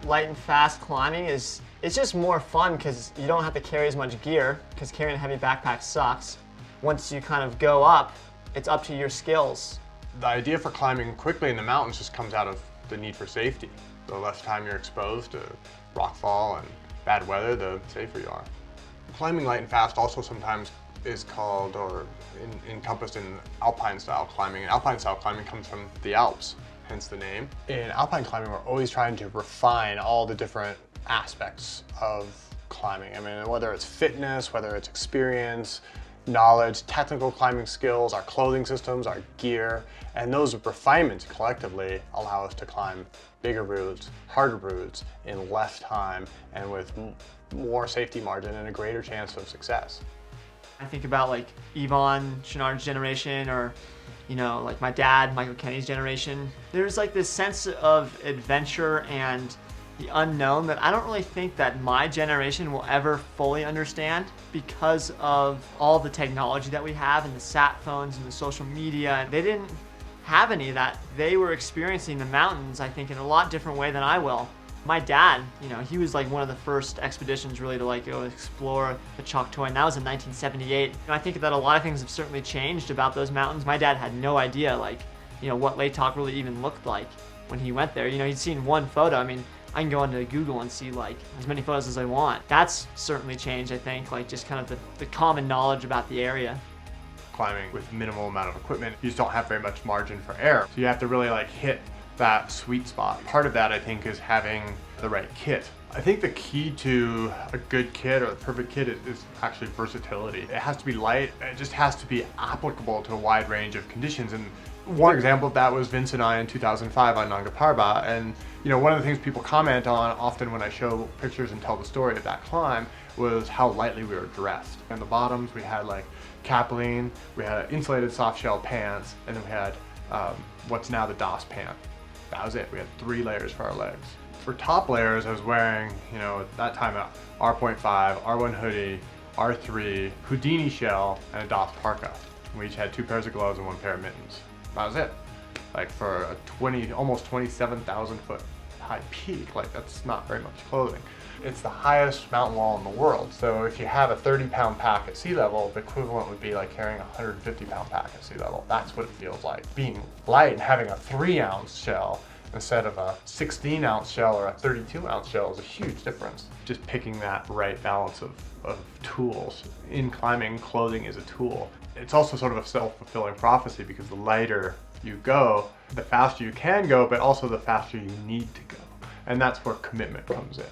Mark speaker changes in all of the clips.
Speaker 1: light and fast climbing is, it's just more fun because you don't have to carry as much gear, because carrying a heavy backpack sucks. Once you kind of go up, it's up to your skills.
Speaker 2: The idea for climbing quickly in the mountains just comes out of the need for safety. The less time you're exposed to rockfall and bad weather, the safer you are. Climbing light and fast also sometimes is called or encompassed in alpine style climbing. And alpine style climbing comes from the Alps, hence the name. In alpine climbing, we're always trying to refine all the different aspects of climbing. I mean, whether it's fitness, whether it's experience, knowledge, technical climbing skills, our clothing systems, our gear, and those refinements collectively allow us to climb bigger routes, harder routes in less time and with more safety margin and a greater chance of success.
Speaker 1: I think about like Yvonne Chouinard's generation, or like my dad, Michael Kenny's generation. There's like this sense of adventure and the unknown that I don't really think that my generation will ever fully understand, because of all the technology that we have and the sat phones and the social media. They didn't have any of that. They were experiencing the mountains, I think, in a lot different way than I will. My dad, he was like one of the first expeditions really to like go explore the Choctaw, and that was in 1978. I think that a lot of things have certainly changed about those mountains. My dad had no idea what Laytok really even looked like when he went there. He'd seen one photo. I mean, I can go onto Google and see like as many photos as I want. That's certainly changed, I think, like just kind of the common knowledge about the area.
Speaker 2: Climbing with minimal amount of equipment, you just don't have very much margin for error. So you have to really like hit that sweet spot. Part of that, I think, is having the right kit. I think the key to a good kit or the perfect kit is actually versatility. It has to be light, it just has to be applicable to a wide range of conditions. And one example of that was Vince and I in 2005 on Nanga Parbat. And one of the things people comment on often when I show pictures and tell the story of that climb was how lightly we were dressed. In the bottoms, we had like capelline, we had insulated soft shell pants, and then we had what's now the DOS pant. That was it. We had 3 layers for our legs. For top layers, I was wearing, at that time, a R.5, R1 hoodie, R3, Houdini shell, and a DOS parka. We each had 2 pairs of gloves and 1 pair of mittens. That was it. Like for a almost 27,000 foot high peak, like that's not very much clothing. It's the highest mountain wall in the world. So if you have a 30-pound pack at sea level, the equivalent would be like carrying a 150-pound pack at sea level. That's what it feels like. Being light and having a 3-ounce shell instead of a 16-ounce shell or a 32-ounce shell is a huge difference. Just picking that right balance of tools. In climbing, clothing is a tool. It's also sort of a self-fulfilling prophecy, because the lighter you go, the faster you can go, but also the faster you need to go. And that's where commitment comes in.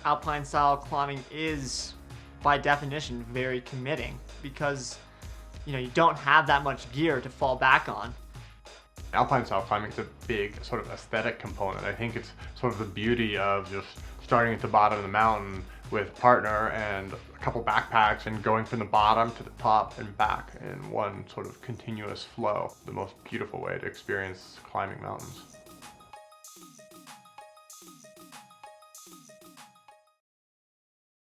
Speaker 1: Alpine style climbing is, by definition, very committing, because you don't have that much gear to fall back on.
Speaker 2: Alpine style climbing is a big sort of aesthetic component. I think it's sort of the beauty of just starting at the bottom of the mountain with a partner and a couple backpacks and going from the bottom to the top and back in one sort of continuous flow. The most beautiful way to experience climbing mountains.